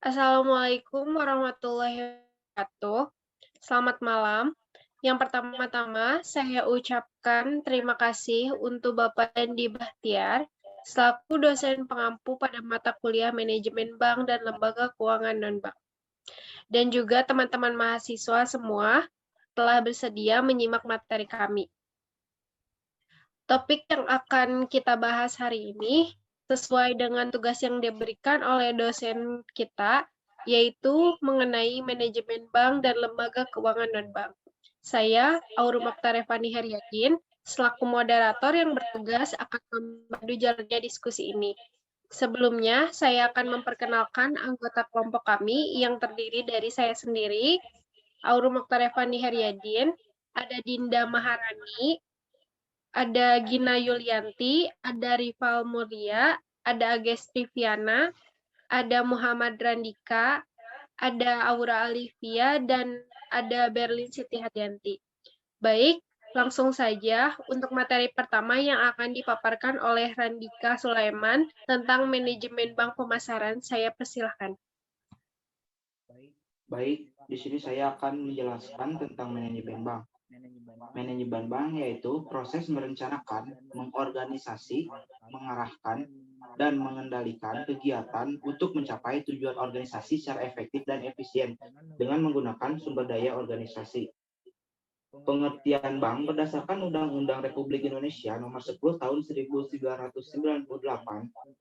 Assalamualaikum warahmatullahi wabarakatuh. Selamat malam. Yang pertama-tama, saya ucapkan terima kasih untuk Bapak Andi Bahtiar, selaku dosen pengampu pada mata kuliah Manajemen Bank dan Lembaga Keuangan Non-Bank. Dan juga teman-teman mahasiswa semua telah bersedia menyimak materi kami. Topik yang akan kita bahas hari ini sesuai dengan tugas yang diberikan oleh dosen kita, yaitu mengenai manajemen bank dan lembaga keuangan non-bank. Saya, Aurum Oktarevani Heriakin, selaku moderator yang bertugas akan memandu jalannya diskusi ini. Sebelumnya, saya akan memperkenalkan anggota kelompok kami yang terdiri dari saya sendiri, Aurum Oktarevani Heriadin, ada Dinda Maharani, ada Gina Yulianti, ada Rival Mulia, ada Agestri Viana, ada Muhammad Randika, ada Aura Alivia, dan ada Berlin Siti Hadianti. Baik, langsung saja untuk materi pertama yang akan dipaparkan oleh Randika Sulaiman tentang manajemen bank pemasaran. Saya persilahkan. Baik, di sini saya akan menjelaskan tentang manajemen bank. Manajemen bank yaitu proses merencanakan, mengorganisasi, mengarahkan, dan mengendalikan kegiatan untuk mencapai tujuan organisasi secara efektif dan efisien dengan menggunakan sumber daya organisasi. Pengertian bank berdasarkan Undang-Undang Republik Indonesia Nomor 10 Tahun 1998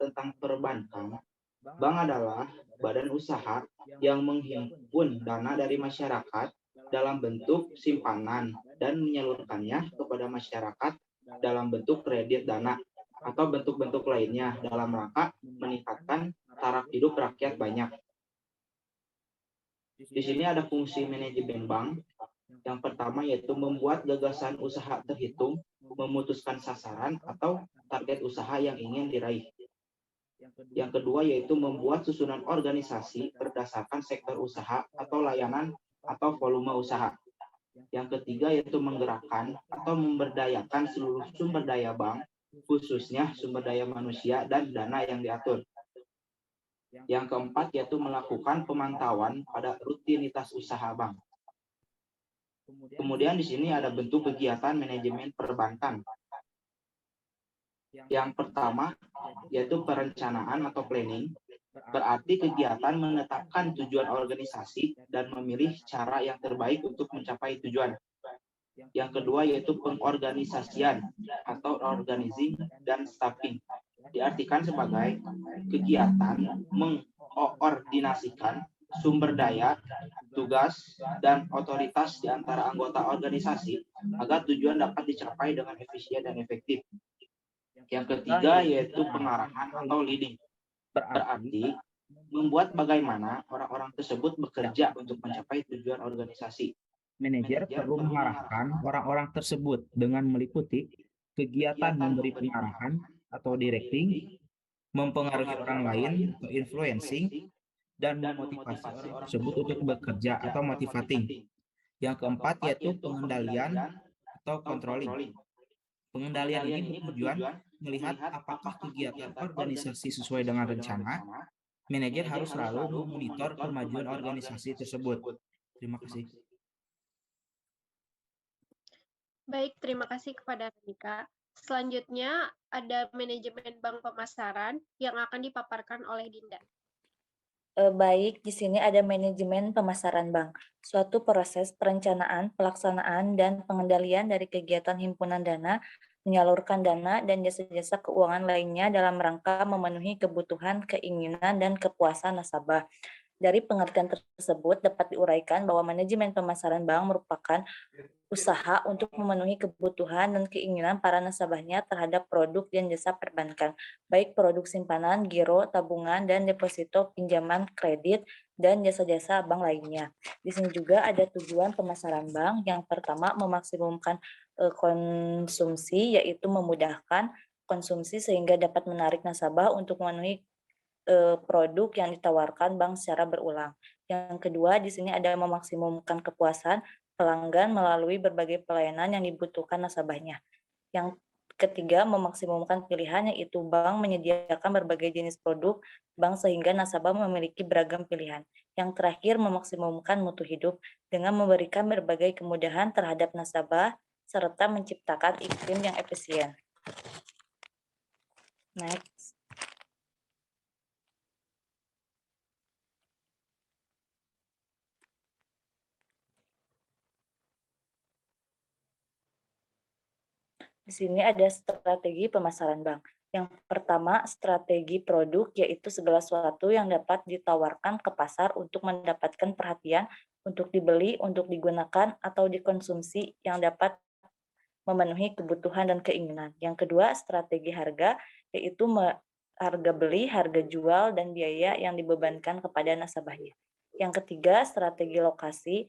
tentang perbankan. Bank adalah badan usaha yang menghimpun dana dari masyarakat dalam bentuk simpanan dan menyalurkannya kepada masyarakat dalam bentuk kredit dana atau bentuk-bentuk lainnya dalam rangka meningkatkan taraf hidup rakyat banyak. Di sini ada fungsi manajemen bank. Yang pertama yaitu membuat gagasan usaha terhitung, memutuskan sasaran atau target usaha yang ingin diraih. Yang kedua yaitu membuat susunan organisasi berdasarkan sektor usaha atau layanan atau volume usaha. Yang ketiga yaitu menggerakkan atau memberdayakan seluruh sumber daya bank, khususnya sumber daya manusia dan dana yang diatur. Yang keempat yaitu melakukan pemantauan pada rutinitas usaha bank. Kemudian di sini ada bentuk kegiatan manajemen perbankan. Yang pertama yaitu perencanaan atau planning, berarti kegiatan menetapkan tujuan organisasi dan memilih cara yang terbaik untuk mencapai tujuan. Yang kedua yaitu pengorganisasian atau organizing dan staffing. Diartikan sebagai kegiatan mengkoordinasikan sumber daya, tugas, dan otoritas di antara anggota organisasi agar tujuan dapat dicapai dengan efisien dan efektif. Yang ketiga yaitu pengarahan atau leading. Berarti membuat bagaimana orang-orang tersebut bekerja untuk mencapai tujuan organisasi. Manajer perlu mengarahkan orang-orang tersebut dengan meliputi kegiatan memberi pengarahan atau directing, mempengaruhi orang lain atau influencing, dan memotivasi orang tersebut untuk bekerja atau motivating. Yang keempat yaitu pengendalian atau controlling. Pengendalian ini bertujuan melihat apakah kegiatan organisasi sesuai dengan rencana. Manajer harus selalu memonitor kemajuan organisasi tersebut. Terima kasih. Baik, terima kasih kepada Randika. Selanjutnya ada manajemen bank pemasaran yang akan dipaparkan oleh Dinda. Baik, di sini ada manajemen pemasaran bank, suatu proses perencanaan, pelaksanaan, dan pengendalian dari kegiatan himpunan dana, menyalurkan dana, dan jasa-jasa keuangan lainnya dalam rangka memenuhi kebutuhan, keinginan, dan kepuasan nasabah. Dari pengertian tersebut dapat diuraikan bahwa manajemen pemasaran bank merupakan usaha untuk memenuhi kebutuhan dan keinginan para nasabahnya terhadap produk dan jasa perbankan, baik produk simpanan, giro, tabungan, dan deposito, pinjaman, kredit, dan jasa-jasa bank lainnya. Di sini juga ada tujuan pemasaran bank. Yang pertama, memaksimumkan konsumsi, yaitu memudahkan konsumsi sehingga dapat menarik nasabah untuk memenuhi produk yang ditawarkan bank secara berulang. Yang kedua, di sini ada memaksimumkan kepuasan pelanggan melalui berbagai pelayanan yang dibutuhkan nasabahnya. Yang ketiga, memaksimumkan pilihan, yaitu bank menyediakan berbagai jenis produk bank sehingga nasabah memiliki beragam pilihan. Yang terakhir, memaksimumkan mutu hidup dengan memberikan berbagai kemudahan terhadap nasabah serta menciptakan iklim yang efisien. Next. Di sini ada strategi pemasaran bank. Yang pertama, strategi produk, yaitu segala sesuatu yang dapat ditawarkan ke pasar untuk mendapatkan perhatian, untuk dibeli, untuk digunakan, atau dikonsumsi yang dapat memenuhi kebutuhan dan keinginan. Yang kedua, strategi harga, yaitu harga beli, harga jual, dan biaya yang dibebankan kepada nasabahnya. Yang ketiga, strategi lokasi,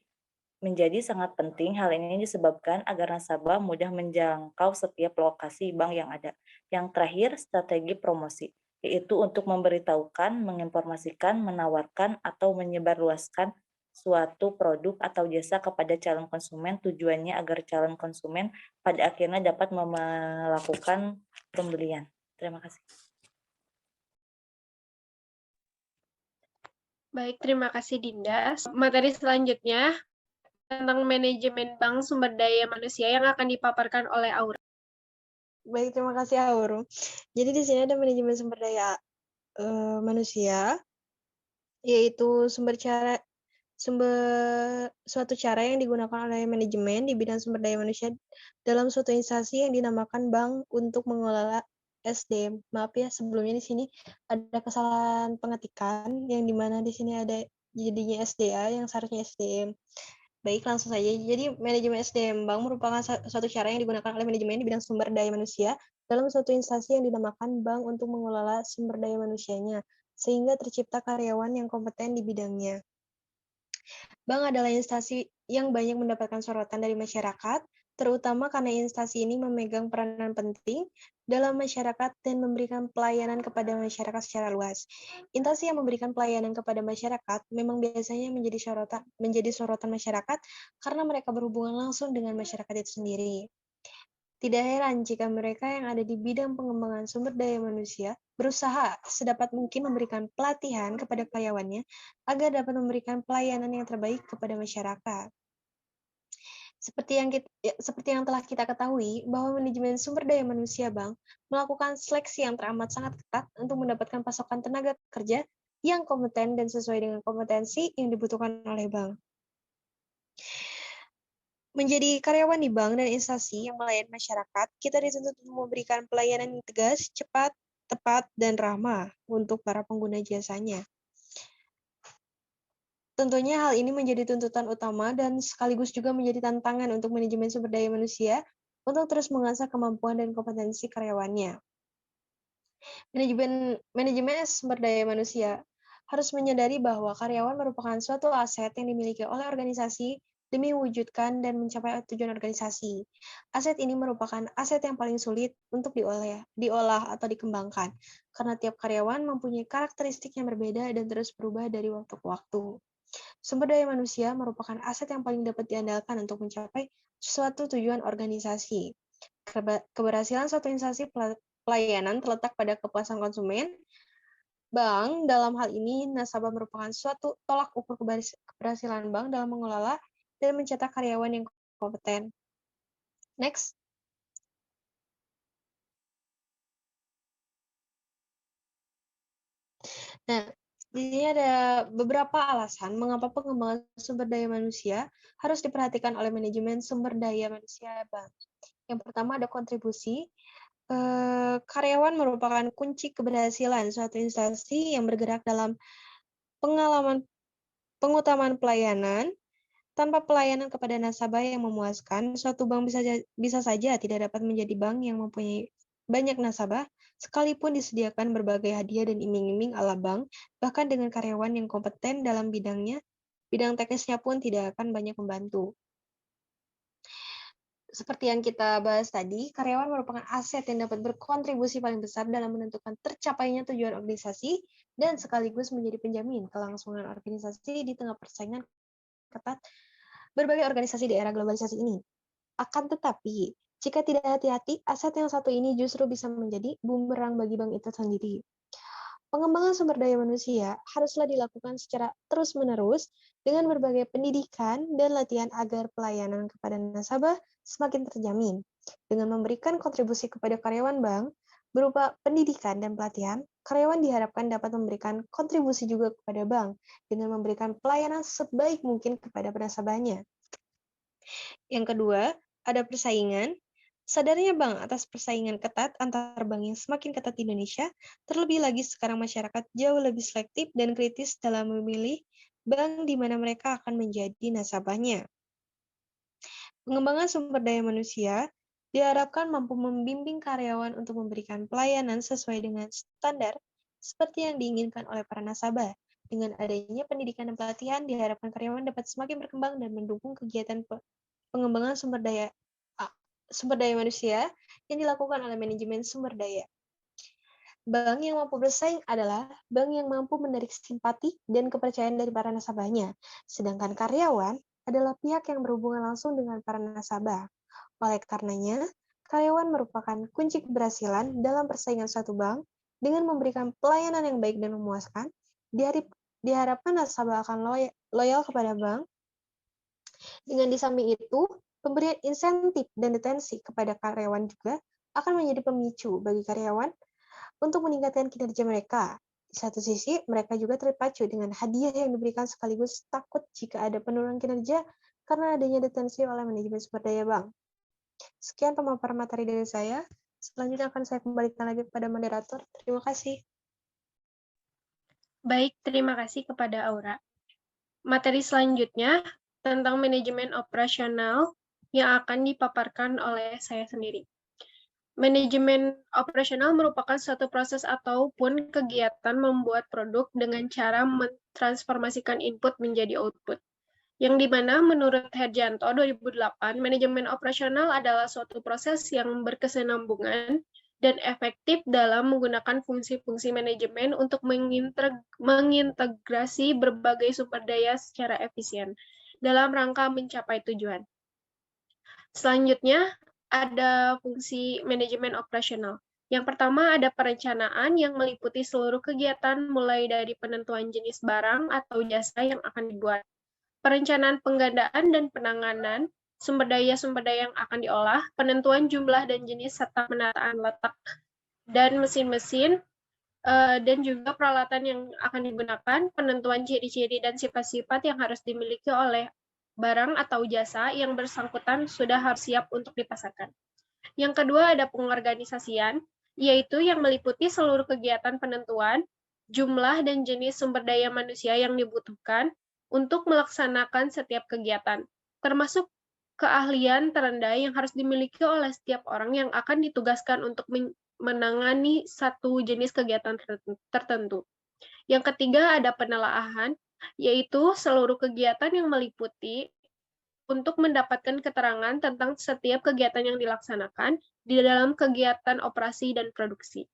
menjadi sangat penting. Hal ini disebabkan agar nasabah mudah menjangkau setiap lokasi bank yang ada. Yang terakhir, strategi promosi, yaitu untuk memberitahukan, menginformasikan, menawarkan, atau menyebarluaskan suatu produk atau jasa kepada calon konsumen, tujuannya agar calon konsumen pada akhirnya dapat melakukan pembelian. Terima kasih. Baik, terima kasih Dinda. Materi selanjutnya tentang manajemen bank sumber daya manusia yang akan dipaparkan oleh Aura. Baik, terima kasih Auro. Jadi di sini ada manajemen sumber daya manusia, yaitu suatu cara yang digunakan oleh manajemen di bidang sumber daya manusia dalam suatu instansi yang dinamakan bank untuk mengelola SDM. Maaf ya, sebelumnya di sini ada kesalahan pengetikan yang dimana di sini ada jadinya SDA yang seharusnya SDM. Baik, langsung saja. Jadi, manajemen SDM Bank merupakan suatu cara yang digunakan oleh manajemen di bidang sumber daya manusia dalam suatu instansi yang dinamakan bank untuk mengelola sumber daya manusianya, sehingga tercipta karyawan yang kompeten di bidangnya. Bank adalah instansi yang banyak mendapatkan sorotan dari masyarakat, terutama karena instansi ini memegang peranan penting dalam masyarakat dan memberikan pelayanan kepada masyarakat secara luas. Instansi yang memberikan pelayanan kepada masyarakat memang biasanya menjadi sorotan masyarakat karena mereka berhubungan langsung dengan masyarakat itu sendiri. Tidak heran jika mereka yang ada di bidang pengembangan sumber daya manusia berusaha sedapat mungkin memberikan pelatihan kepada karyawannya agar dapat memberikan pelayanan yang terbaik kepada masyarakat. Seperti yang telah kita ketahui, bahwa manajemen sumber daya manusia bank melakukan seleksi yang teramat sangat ketat untuk mendapatkan pasokan tenaga kerja yang kompeten dan sesuai dengan kompetensi yang dibutuhkan oleh bank. Menjadi karyawan di bank dan instansi yang melayani masyarakat, kita dituntut untuk memberikan pelayanan yang tegas, cepat, tepat, dan ramah untuk para pengguna jasanya. Tentunya hal ini menjadi tuntutan utama dan sekaligus juga menjadi tantangan untuk manajemen sumber daya manusia untuk terus mengasah kemampuan dan kompetensi karyawannya. Manajemen sumber daya manusia harus menyadari bahwa karyawan merupakan suatu aset yang dimiliki oleh organisasi demi mewujudkan dan mencapai tujuan organisasi. Aset ini merupakan aset yang paling sulit untuk diolah atau dikembangkan, karena tiap karyawan mempunyai karakteristik yang berbeda dan terus berubah dari waktu ke waktu. Sumber daya manusia merupakan aset yang paling dapat diandalkan untuk mencapai suatu tujuan organisasi. Keberhasilan suatu instansi pelayanan terletak pada kepuasan konsumen. Bank, dalam hal ini nasabah merupakan suatu tolak ukur keberhasilan bank dalam mengelola dan mencetak karyawan yang kompeten. Next. Nah, di sini ada beberapa alasan mengapa pengembangan sumber daya manusia harus diperhatikan oleh manajemen sumber daya manusia bank. Yang pertama ada kontribusi. Karyawan merupakan kunci keberhasilan suatu instansi yang bergerak dalam pengutamaan pelayanan. Tanpa pelayanan kepada nasabah yang memuaskan, suatu bank bisa saja tidak dapat menjadi bank yang mempunyai banyak nasabah, sekalipun disediakan berbagai hadiah dan iming-iming ala bank, bahkan dengan karyawan yang kompeten dalam bidangnya, bidang teknisnya pun tidak akan banyak membantu. Seperti yang kita bahas tadi, karyawan merupakan aset yang dapat berkontribusi paling besar dalam menentukan tercapainya tujuan organisasi dan sekaligus menjadi penjamin kelangsungan organisasi di tengah persaingan ketat berbagai organisasi di era globalisasi ini. Akan tetapi, Jika tidak hati-hati, aset yang satu ini justru bisa menjadi bumerang bagi bank itu sendiri. Pengembangan sumber daya manusia haruslah dilakukan secara terus-menerus dengan berbagai pendidikan dan latihan agar pelayanan kepada nasabah semakin terjamin. Dengan memberikan kontribusi kepada karyawan bank berupa pendidikan dan pelatihan, karyawan diharapkan dapat memberikan kontribusi juga kepada bank dengan memberikan pelayanan sebaik mungkin kepada nasabahnya. Yang kedua, ada persaingan. Sadarnya bank atas persaingan ketat antar bank yang semakin ketat di Indonesia, terlebih lagi sekarang masyarakat jauh lebih selektif dan kritis dalam memilih bank di mana mereka akan menjadi nasabahnya. Pengembangan sumber daya manusia diharapkan mampu membimbing karyawan untuk memberikan pelayanan sesuai dengan standar seperti yang diinginkan oleh para nasabah. Dengan adanya pendidikan dan pelatihan, diharapkan karyawan dapat semakin berkembang dan mendukung kegiatan pengembangan sumber daya manusia yang dilakukan oleh manajemen sumber daya. Bank yang mampu bersaing adalah bank yang mampu menarik simpati dan kepercayaan dari para nasabahnya, sedangkan karyawan adalah pihak yang berhubungan langsung dengan para nasabah. Oleh karenanya, karyawan merupakan kunci keberhasilan dalam persaingan suatu bank. Dengan memberikan pelayanan yang baik dan memuaskan, diharapkan nasabah akan loyal kepada bank. Dengan di samping itu, pemberian insentif dan detensi kepada karyawan juga akan menjadi pemicu bagi karyawan untuk meningkatkan kinerja mereka. Di satu sisi, mereka juga terpacu dengan hadiah yang diberikan sekaligus takut jika ada penurunan kinerja karena adanya detensi oleh manajemen sumber daya bank. Sekian pemaparan materi dari saya. Selanjutnya akan saya kembalikan lagi kepada moderator. Terima kasih. Baik, terima kasih kepada Aura. Materi selanjutnya tentang manajemen operasional yang akan dipaparkan oleh saya sendiri. Manajemen operasional merupakan suatu proses ataupun kegiatan membuat produk dengan cara mentransformasikan input menjadi output. Yang dimana menurut Herjanto 2008, manajemen operasional adalah suatu proses yang berkesinambungan dan efektif dalam menggunakan fungsi-fungsi manajemen untuk mengintegrasi berbagai sumber daya secara efisien dalam rangka mencapai tujuan. Selanjutnya, ada fungsi manajemen operasional. Yang pertama ada perencanaan yang meliputi seluruh kegiatan mulai dari penentuan jenis barang atau jasa yang akan dibuat, perencanaan penggandaan dan penanganan sumber daya yang akan diolah, penentuan jumlah dan jenis serta penataan letak dan mesin-mesin, dan juga peralatan yang akan digunakan, penentuan ciri-ciri dan sifat-sifat yang harus dimiliki oleh barang atau jasa yang bersangkutan sudah harus siap untuk dipasarkan. Yang kedua ada pengorganisasian, yaitu yang meliputi seluruh kegiatan penentuan, jumlah dan jenis sumber daya manusia yang dibutuhkan untuk melaksanakan setiap kegiatan, termasuk keahlian terendah yang harus dimiliki oleh setiap orang yang akan ditugaskan untuk menangani satu jenis kegiatan tertentu. Yang ketiga ada penelaahan, yaitu seluruh kegiatan yang meliputi untuk mendapatkan keterangan tentang setiap kegiatan yang dilaksanakan di dalam kegiatan operasi dan produksi.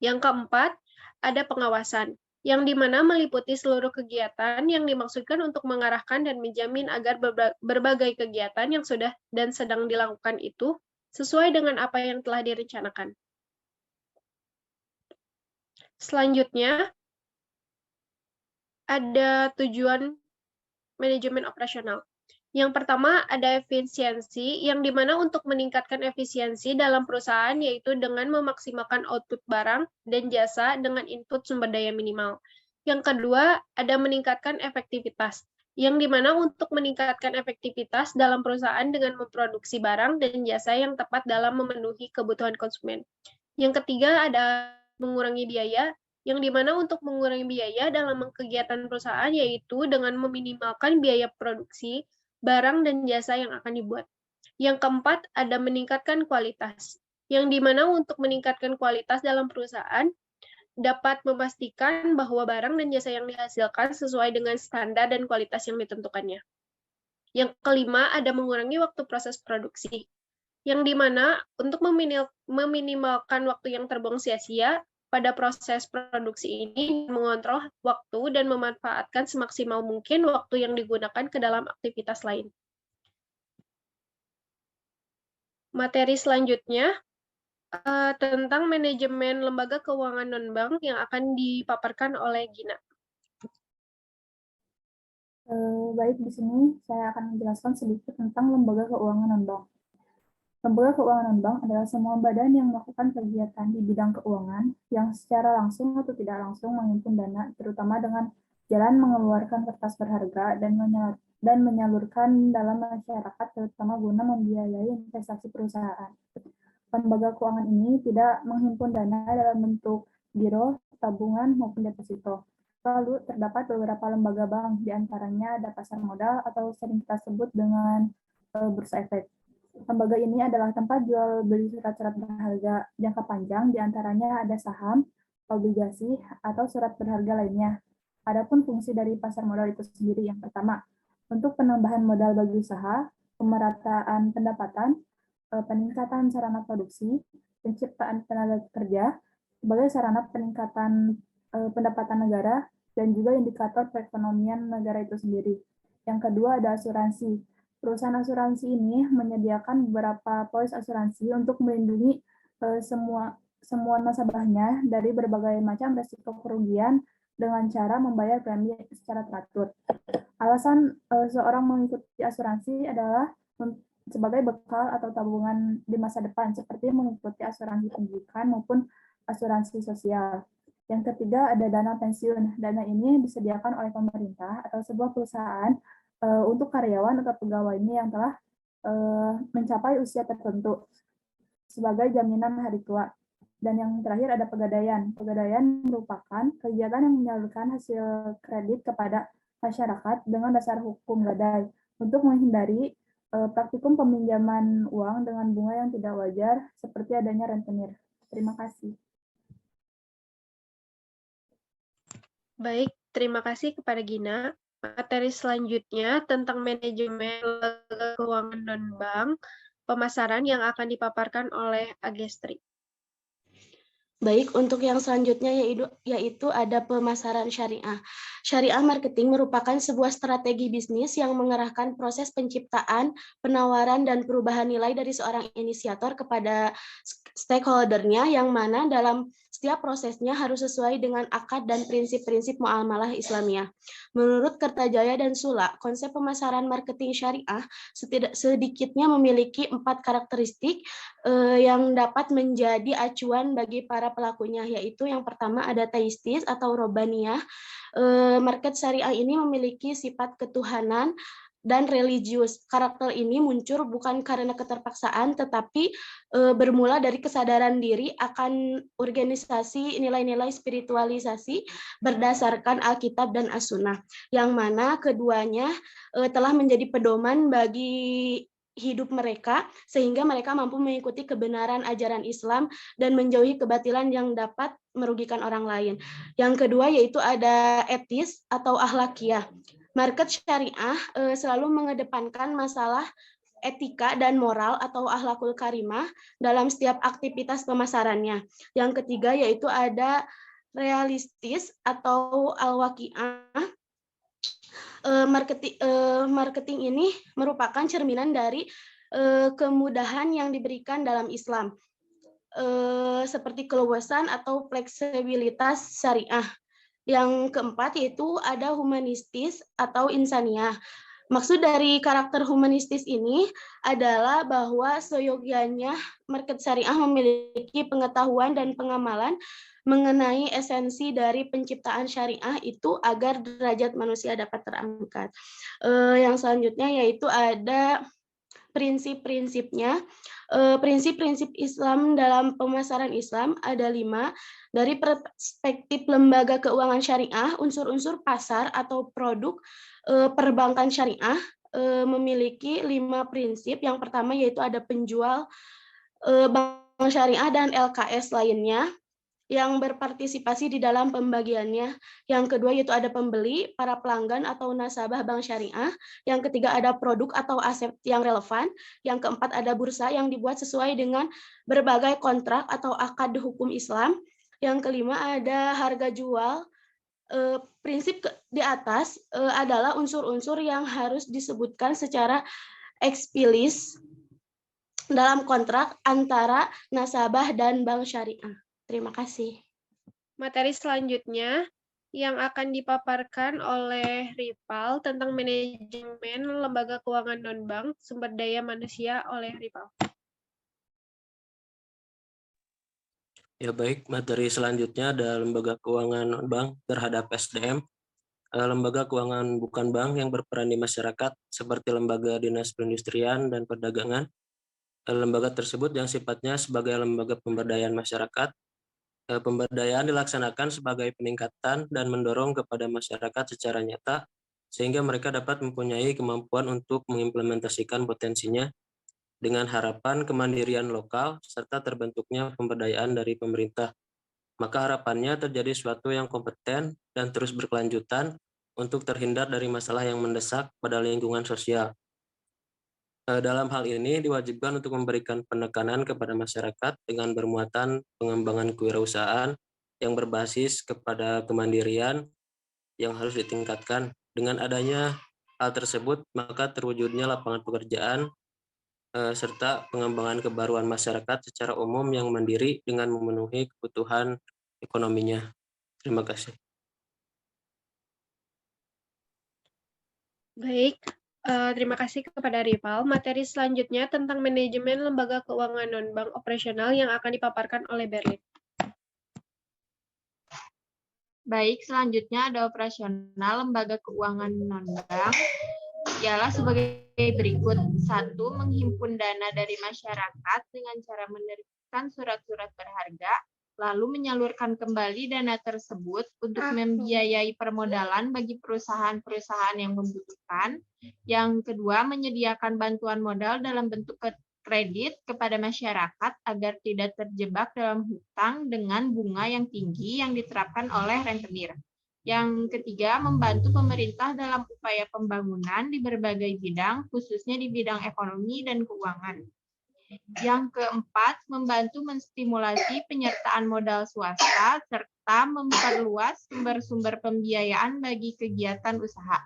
Yang keempat, ada pengawasan, yang dimana meliputi seluruh kegiatan yang dimaksudkan untuk mengarahkan dan menjamin agar berbagai kegiatan yang sudah dan sedang dilakukan itu sesuai dengan apa yang telah direncanakan. Selanjutnya, ada tujuan manajemen operasional. Yang pertama ada efisiensi, yang dimana untuk meningkatkan efisiensi dalam perusahaan yaitu dengan memaksimalkan output barang dan jasa dengan input sumber daya minimal. Yang kedua ada meningkatkan efektivitas, yang dimana untuk meningkatkan efektivitas dalam perusahaan dengan memproduksi barang dan jasa yang tepat dalam memenuhi kebutuhan konsumen. Yang ketiga ada mengurangi biaya, yang dimana untuk mengurangi biaya dalam kegiatan perusahaan yaitu dengan meminimalkan biaya produksi, barang dan jasa yang akan dibuat. Yang keempat, ada meningkatkan kualitas, yang dimana untuk meningkatkan kualitas dalam perusahaan dapat memastikan bahwa barang dan jasa yang dihasilkan sesuai dengan standar dan kualitas yang ditentukannya. Yang kelima, ada mengurangi waktu proses produksi, yang dimana untuk meminimalkan waktu yang terbuang sia-sia pada proses produksi ini, mengontrol waktu dan memanfaatkan semaksimal mungkin waktu yang digunakan ke dalam aktivitas lain. Materi selanjutnya tentang manajemen lembaga keuangan non-bank yang akan dipaparkan oleh Gina. Baik, di sini saya akan menjelaskan sedikit tentang lembaga keuangan non-bank. Lembaga keuangan non-bank adalah semua badan yang melakukan kegiatan di bidang keuangan yang secara langsung atau tidak langsung menghimpun dana, terutama dengan jalan mengeluarkan kertas berharga dan menyalurkan dalam masyarakat, terutama guna membiayai investasi perusahaan. Lembaga keuangan ini tidak menghimpun dana dalam bentuk giro, tabungan, maupun deposito. Lalu terdapat beberapa lembaga bank, diantaranya ada pasar modal atau sering kita sebut dengan bursa efek. Lembaga ini adalah tempat jual beli surat-surat berharga jangka panjang, diantaranya ada saham, obligasi, atau surat berharga lainnya. Adapun fungsi dari pasar modal itu sendiri yang pertama, untuk penambahan modal bagi usaha, pemerataan pendapatan, peningkatan sarana produksi, penciptaan tenaga kerja, sebagai sarana peningkatan pendapatan negara, dan juga indikator perekonomian negara itu sendiri. Yang kedua ada asuransi. Perusahaan asuransi ini menyediakan beberapa polis asuransi untuk melindungi semua nasabahnya dari berbagai macam risiko kerugian dengan cara membayar premi secara teratur. Alasan seorang mengikuti asuransi adalah sebagai bekal atau tabungan di masa depan, seperti mengikuti asuransi pendidikan maupun asuransi sosial. Yang ketiga ada dana pensiun. Dana ini disediakan oleh pemerintah atau sebuah perusahaan untuk karyawan atau pegawainya yang telah mencapai usia tertentu sebagai jaminan hari tua. Dan yang terakhir ada pegadaian. Pegadaian merupakan kegiatan yang menyalurkan hasil kredit kepada masyarakat dengan dasar hukum gadai untuk menghindari praktikum peminjaman uang dengan bunga yang tidak wajar seperti adanya rentenir. Terima kasih. Baik, terima kasih kepada Gina. Materi selanjutnya tentang manajemen lembaga keuangan non-bank, pemasaran yang akan dipaparkan oleh Agestri. Baik, untuk yang selanjutnya yaitu ada pemasaran syariah. Syariah marketing merupakan sebuah strategi bisnis yang mengerahkan proses penciptaan, penawaran, dan perubahan nilai dari seorang inisiator kepada stakeholder-nya, yang mana dalam setiap prosesnya harus sesuai dengan akad dan prinsip-prinsip muamalah Islamiyah. Menurut Kertajaya dan Sula, konsep pemasaran marketing syariah sedikitnya memiliki 4 karakteristik yang dapat menjadi acuan bagi para pelakunya, yaitu yang pertama ada teistis atau robaniyah. Market syariah ini memiliki sifat ketuhanan dan religius. Karakter ini muncul bukan karena keterpaksaan, tetapi bermula dari kesadaran diri akan organisasi nilai-nilai spiritualisasi berdasarkan Alkitab dan As-Sunnah, yang mana keduanya telah menjadi pedoman bagi hidup mereka, sehingga mereka mampu mengikuti kebenaran ajaran Islam dan menjauhi kebatilan yang dapat merugikan orang lain. Yang kedua yaitu ada etis atau akhlakiyah. Market syariah selalu mengedepankan masalah etika dan moral atau akhlakul karimah dalam setiap aktivitas pemasarannya. Yang ketiga yaitu ada realistis atau al-waqi'ah. Marketing ini merupakan cerminan dari kemudahan yang diberikan dalam Islam, seperti keluasan atau fleksibilitas syariah. Yang keempat yaitu ada humanistis atau insaniah. Maksud dari karakter humanistis ini adalah bahwa seyogianya market syariah memiliki pengetahuan dan pengamalan mengenai esensi dari penciptaan syariah itu agar derajat manusia dapat terangkat. Yang selanjutnya yaitu ada prinsip-prinsipnya. Prinsip-prinsip Islam dalam pemasaran Islam ada 5. Dari perspektif lembaga keuangan syariah, unsur-unsur pasar atau produk perbankan syariah memiliki 5 prinsip. Yang pertama yaitu ada penjual, bank syariah, dan LKS lainnya yang berpartisipasi di dalam pembagiannya. Yang kedua yaitu ada pembeli, para pelanggan atau nasabah bank syariah. Yang ketiga ada produk atau aset yang relevan. Yang keempat ada bursa yang dibuat sesuai dengan berbagai kontrak atau akad hukum Islam. Yang kelima ada harga jual. Prinsip di atas adalah unsur-unsur yang harus disebutkan secara eksplisit dalam kontrak antara nasabah dan bank syariah. Terima kasih. Materi selanjutnya yang akan dipaparkan oleh Rival tentang manajemen lembaga keuangan non-bank sumber daya manusia oleh Rival. Ya baik, materi selanjutnya ada lembaga keuangan non-bank terhadap SDM. Lembaga keuangan bukan bank yang berperan di masyarakat seperti lembaga dinas perindustrian dan perdagangan. Lembaga tersebut yang sifatnya sebagai lembaga pemberdayaan masyarakat. Pemberdayaan dilaksanakan sebagai peningkatan dan mendorong kepada masyarakat secara nyata sehingga mereka dapat mempunyai kemampuan untuk mengimplementasikan potensinya dengan harapan kemandirian lokal serta terbentuknya pemberdayaan dari pemerintah. Maka harapannya terjadi suatu yang kompeten dan terus berkelanjutan untuk terhindar dari masalah yang mendesak pada lingkungan sosial. Dalam hal ini diwajibkan untuk memberikan penekanan kepada masyarakat dengan bermuatan pengembangan kewirausahaan yang berbasis kepada kemandirian yang harus ditingkatkan. Dengan adanya hal tersebut, maka terwujudnya lapangan pekerjaan serta pengembangan kebaruan masyarakat secara umum yang mandiri dengan memenuhi kebutuhan ekonominya. Terima kasih. Baik, terima kasih kepada Rival. Materi selanjutnya tentang manajemen lembaga keuangan non-bank operasional yang akan dipaparkan oleh Berlin. Baik, selanjutnya ada operasional lembaga keuangan non-bank ialah sebagai berikut. 1. Menghimpun dana dari masyarakat dengan cara menerbitkan surat-surat berharga, lalu menyalurkan kembali dana tersebut untuk membiayai permodalan bagi perusahaan-perusahaan yang membutuhkan. Yang kedua, menyediakan bantuan modal dalam bentuk kredit kepada masyarakat agar tidak terjebak dalam hutang dengan bunga yang tinggi yang diterapkan oleh rentenir. Yang ketiga, membantu pemerintah dalam upaya pembangunan di berbagai bidang, khususnya di bidang ekonomi dan keuangan. Yang keempat, membantu menstimulasi penyertaan modal swasta serta memperluas sumber-sumber pembiayaan bagi kegiatan usaha.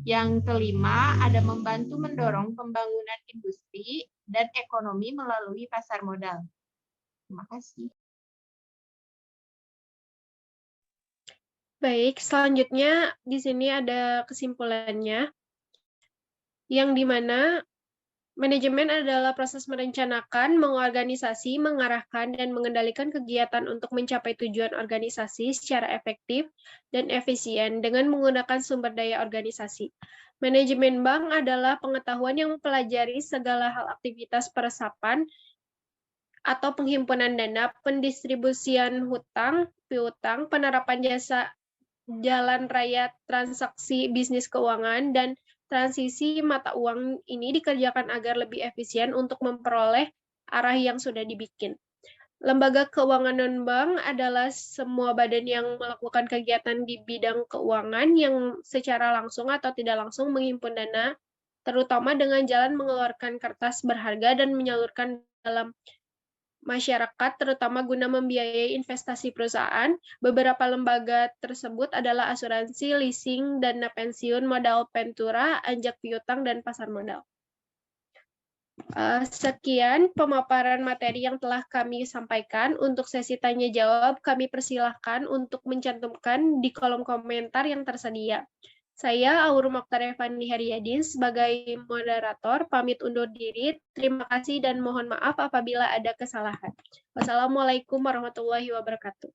Yang kelima, ada membantu mendorong pembangunan industri dan ekonomi melalui pasar modal. Terima kasih. Baik, selanjutnya di sini ada kesimpulannya, yang dimana manajemen adalah proses merencanakan, mengorganisasi, mengarahkan, dan mengendalikan kegiatan untuk mencapai tujuan organisasi secara efektif dan efisien dengan menggunakan sumber daya organisasi. Manajemen bank adalah pengetahuan yang mempelajari segala hal aktivitas peresapan atau penghimpunan dana, pendistribusian hutang, piutang, penerapan jasa jalan raya transaksi bisnis keuangan, dan transisi mata uang ini dikerjakan agar lebih efisien untuk memperoleh arah yang sudah dibikin. Lembaga keuangan non-bank adalah semua badan yang melakukan kegiatan di bidang keuangan yang secara langsung atau tidak langsung menghimpun dana, terutama dengan jalan mengeluarkan kertas berharga dan menyalurkan dalam masyarakat, terutama guna membiayai investasi perusahaan. Beberapa lembaga tersebut adalah asuransi, leasing, dana pensiun, modal ventura, anjak piutang, dan pasar modal. Sekian pemaparan materi yang telah kami sampaikan. Untuk sesi tanya-jawab, kami persilahkan untuk mencantumkan di kolom komentar yang tersedia. Saya Aur Mokhtar Evandi Haryadin sebagai moderator pamit undur diri. Terima kasih dan mohon maaf apabila ada kesalahan. Wassalamualaikum warahmatullahi wabarakatuh.